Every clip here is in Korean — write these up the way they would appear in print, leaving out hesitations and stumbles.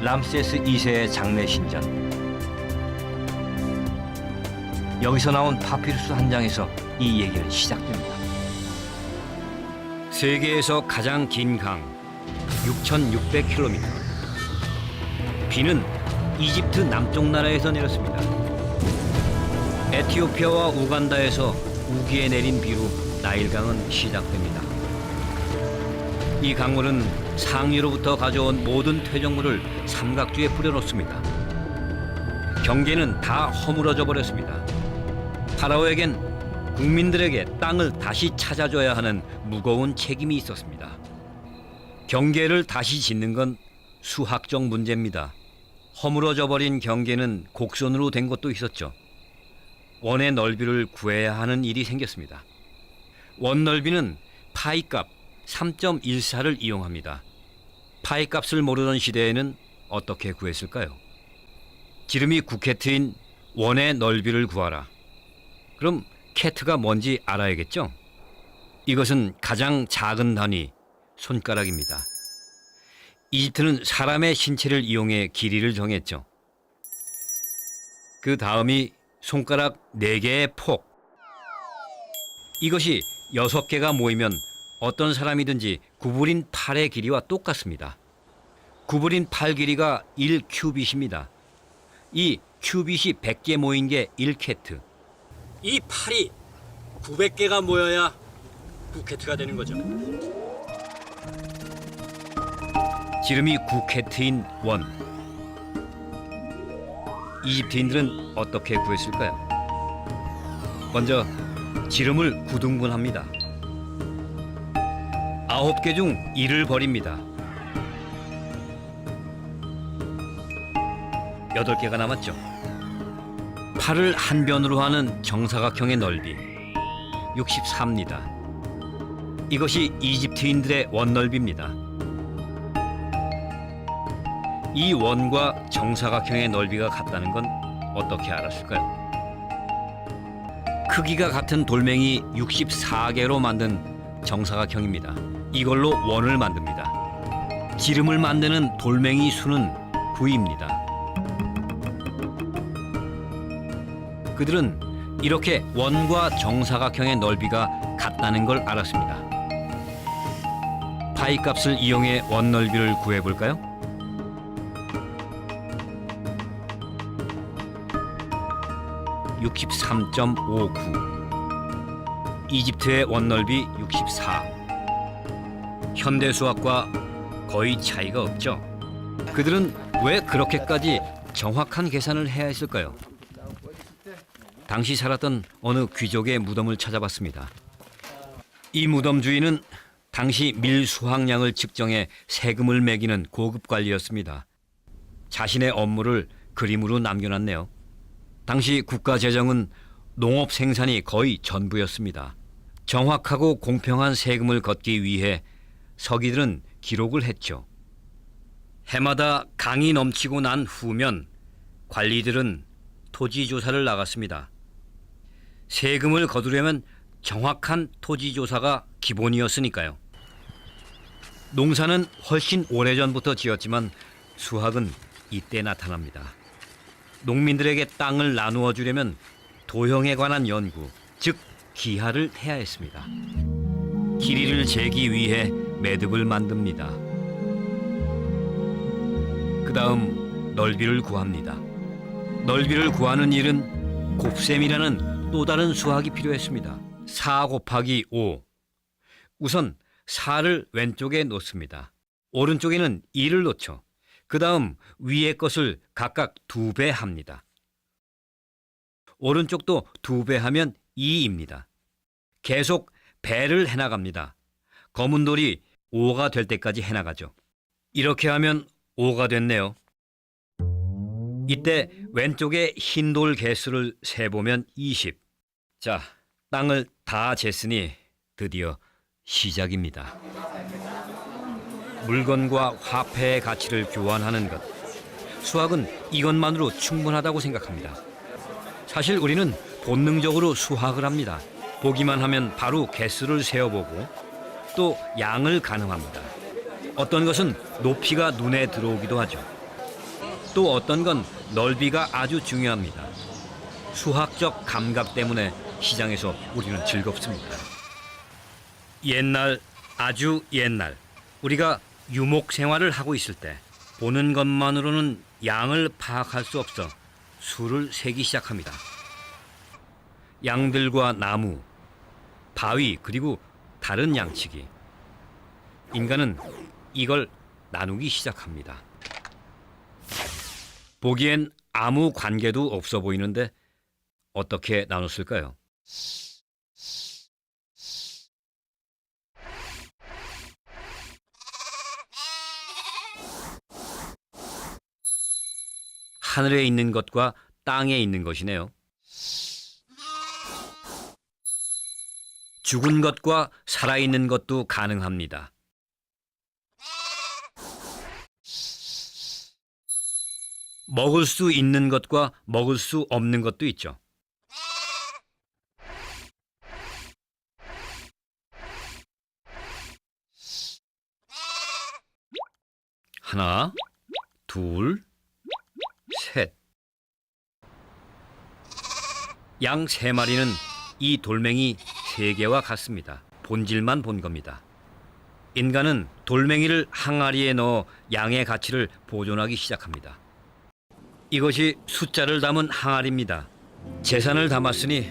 람세스 2세의 장례 신전. 여기서 나온 파피루스 한 장에서 이 얘기는 시작됩니다. 세계에서 가장 긴 강 6,600km. 비는 이집트 남쪽 나라에서 내렸습니다. 에티오피아와 우간다에서 우기에 내린 비로 나일강은 시작됩니다. 이 강물은 상류로부터 가져온 모든 퇴적물을 삼각주에 뿌려놓습니다. 경계는 다 허물어져 버렸습니다. 파라오에겐 국민들에게 땅을 다시 찾아줘야 하는 무거운 책임이 있었습니다. 경계를 다시 짓는 건 수학적 문제입니다. 허물어져 버린 경계는 곡선으로 된 것도 있었죠. 원의 넓이를 구해야 하는 일이 생겼습니다. 원 넓이는 파이값 3.14를 이용합니다. 파이값을 모르던 시대에는 어떻게 구했을까요? 지름이 9캐트인 원의 넓이를 구하라. 그럼 캐트가 뭔지 알아야겠죠? 이것은 가장 작은 단위, 손가락입니다. 이집트는 사람의 신체를 이용해 길이를 정했죠. 그 다음이 손가락 4개의 폭. 이것이 6개가 모이면 어떤 사람이든지 구부린 팔의 길이와 똑같습니다. 구부린 팔 길이가 1큐빗입니다. 이 큐빗이 100개 모인 게 1캐트. 이 팔이 900개가 모여야 9캐트가 되는 거죠. 지름이 9캐트인 원. 이집트인들은 어떻게 구했을까요? 먼저 지름을 9등분합니다. 9개 중 1을 버립니다. 8개가 남았죠. 팔을 한 변으로 하는 정사각형의 넓이 64입니다. 이것이 이집트인들의 원 넓이입니다. 이 원과 정사각형의 넓이가 같다는 건 어떻게 알았을까요? 크기가 같은 돌멩이 64개로 만든 정사각형입니다. 이걸로 원을 만듭니다. 지름을 만드는 돌멩이 수는 9입니다. 그들은 이렇게 원과 정사각형의 넓이가 같다는 걸 알았습니다. 파이 값을 이용해 원 넓이를 구해볼까요? (63.59) 이집트의 원 넓이 64. 현대 수학과 거의 차이가 없죠. 그들은 왜 그렇게까지 정확한 계산을 해야 했을까요? 당시 살았던 어느 귀족의 무덤을 찾아봤습니다. 이 무덤 주인은 당시 밀 수확량을 측정해 세금을 매기는 고급 관리였습니다. 자신의 업무를 그림으로 남겨놨네요. 당시 국가 재정은 농업 생산이 거의 전부였습니다. 정확하고 공평한 세금을 걷기 위해 서기들은 기록을 했죠. 해마다 강이 넘치고 난 후면 관리들은 토지 조사를 나갔습니다. 세금을 거두려면 정확한 토지 조사가 기본이었으니까요. 농사는 훨씬 오래전부터 지었지만 수학은 이때 나타납니다. 농민들에게 땅을 나누어 주려면 도형에 관한 연구, 즉 기하를 해야 했습니다. 길이를 재기 위해 매듭을 만듭니다. 그 다음 넓이를 구합니다. 넓이를 구하는 일은 곱셈이라는 또 다른 수학이 필요했습니다. 4 곱하기 5. 우선 4를 왼쪽에 놓습니다. 오른쪽에는 2를 놓죠. 그 다음 위의 것을 각각 2배 합니다. 오른쪽도 2배 하면 2입니다. 계속 배를 해나갑니다. 검은 돌이 5가 될 때까지 해나가죠. 이렇게 하면 5가 됐네요. 이때 왼쪽에 흰 돌 개수를 세보면 20. 자, 땅을 다 쟀으니 드디어 시작입니다. 물건과 화폐의 가치를 교환하는 것. 수학은 이것만으로 충분하다고 생각합니다. 사실 우리는 본능적으로 수학을 합니다. 보기만 하면 바로 개수를 세어보고 또 양을 가늠합니다. 어떤 것은 높이가 눈에 들어오기도 하죠. 또 어떤 건 넓이가 아주 중요합니다. 수학적 감각 때문에 시장에서 우리는 즐겁습니다. 옛날, 아주 옛날, 우리가 유목 생활을 하고 있을 때 보는 것만으로는 양을 파악할 수 없어 수를 세기 시작합니다. 양들과 나무, 바위, 그리고 다른 양치기. 인간은 이걸 나누기 시작합니다. 보기엔 아무 관계도 없어 보이는데 어떻게 나눴을까요? 하늘에 있는 것과 땅에 있는 것이네요. 죽은 것과 살아있는 것도 가능합니다. 먹을 수 있는 것과 먹을 수 없는 것도 있죠. 하나, 둘, 셋. 양 3마리는 이 돌멩이 3개와 같습니다. 본질만 본 겁니다. 인간은 돌멩이를 항아리에 넣어 양의 가치를 보존하기 시작합니다. 이것이 숫자를 담은 항아리입니다. 재산을 담았으니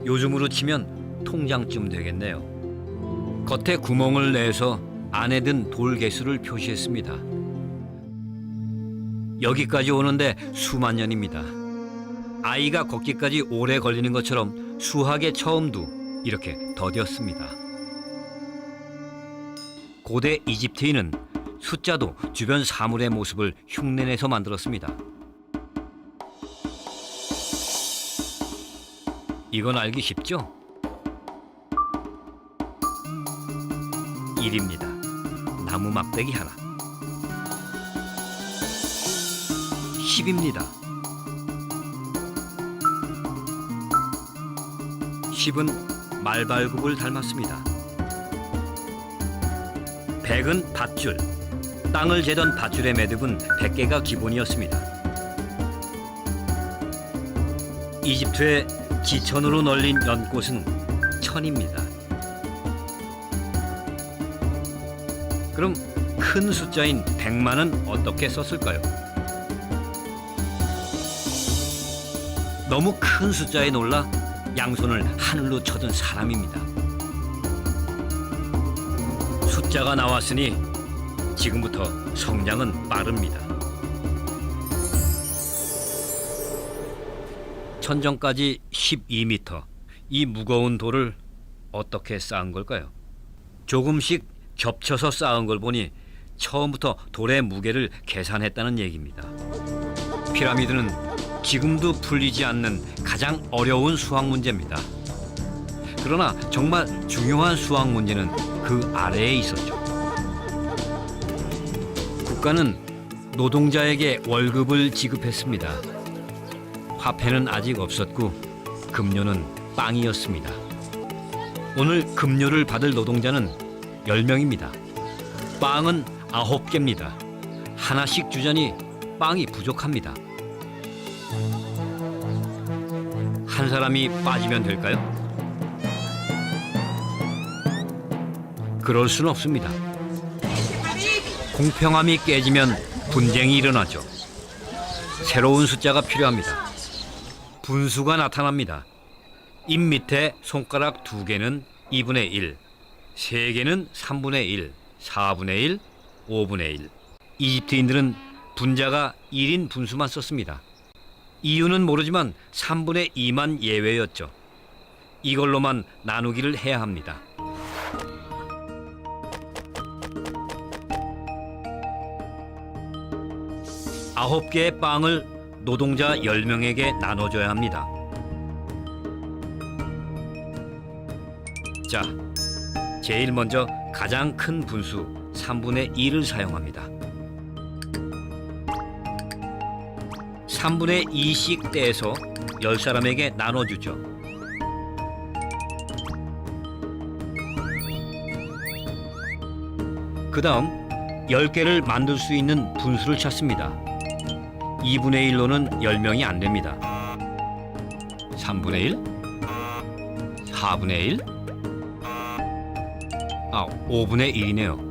요즘으로 치면 통장쯤 되겠네요. 겉에 구멍을 내서 안에 든 돌 개수를 표시했습니다. 여기까지 오는데 수만 년입니다. 아이가 걷기까지 오래 걸리는 것처럼 수학의 처음도 이렇게 더뎠습니다. 고대 이집트인은 숫자도 주변 사물의 모습을 흉내내서 만들었습니다. 이건 알기 쉽죠? 1입니다. 나무 막대기 하나. 10입니다. 10은 말발굽을 닮았습니다. 100은 밧줄. 땅을 재던 밧줄의 매듭은 100개가 기본이었습니다. 이집트의 지천으로 널린 연꽃은 1000입니다. 그럼 큰 숫자인 100만은 어떻게 썼을까요? 너무 큰 숫자에 놀라 양손을 하늘로 쳐든 사람입니다. 숫자가 나왔으니 지금부터 성장은 빠릅니다. 천정까지 12m. 이 무거운 돌을 어떻게 쌓은 걸까요? 조금씩 겹쳐서 쌓은 걸 보니 처음부터 돌의 무게를 계산했다는 얘기입니다. 피라미드는 지금도 풀리지 않는 가장 어려운 수학 문제입니다. 그러나 정말 중요한 수학 문제는 그 아래에 있었죠. 국가는 노동자에게 월급을 지급했습니다. 화폐는 아직 없었고 급료는 빵이었습니다. 오늘 급료를 받을 노동자는 10명입니다. 빵은 9개입니다. 하나씩 주자니 빵이 부족합니다. 한 사람이 빠지면 될까요? 그럴 수는 없습니다. 공평함이 깨지면 분쟁이 일어나죠. 새로운 숫자가 필요합니다. 분수가 나타납니다. 입 밑에 손가락 2개는 2분의 1, 3개는 3분의 1, 4분의 1, 5분의 1. 이집트인들은 분자가 1인 분수만 썼습니다. 이유는 모르지만 3분의 2만 예외였죠. 이걸로만 나누기를 해야 합니다. 아홉 개의 빵을 노동자 10명에게 나눠줘야 합니다. 자, 제일 먼저 가장 큰 분수 3분의 2를 사용합니다. 3분의 2씩 떼서 10사람에게 나눠주죠. 그 다음 10개를 만들 수 있는 분수를 찾습니다. 2분의 1로는 10명이 안 됩니다. 3분의 1? 4분의 1? 5분의 1이네요.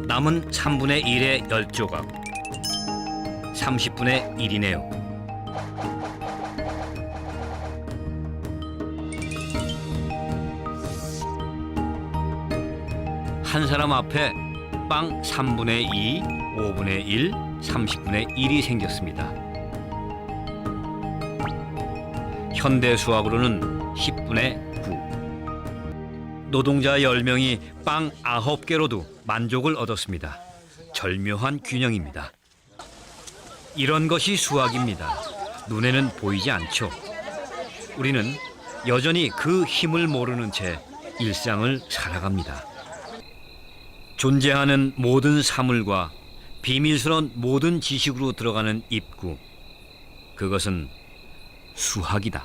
남은 3분의 1의 10조각. 30분의 1이네요. 한 사람 앞에 빵 3분의 2, 5분의 1, 30분의 1이 생겼습니다. 현대 수학으로는 10분의 9. 노동자 10명이 빵 9개로도 만족을 얻었습니다. 절묘한 균형입니다. 이런 것이 수학입니다. 눈에는 보이지 않죠. 우리는 여전히 그 힘을 모르는 채 일상을 살아갑니다. 존재하는 모든 사물과 비밀스러운 모든 지식으로 들어가는 입구. 그것은 수학이다.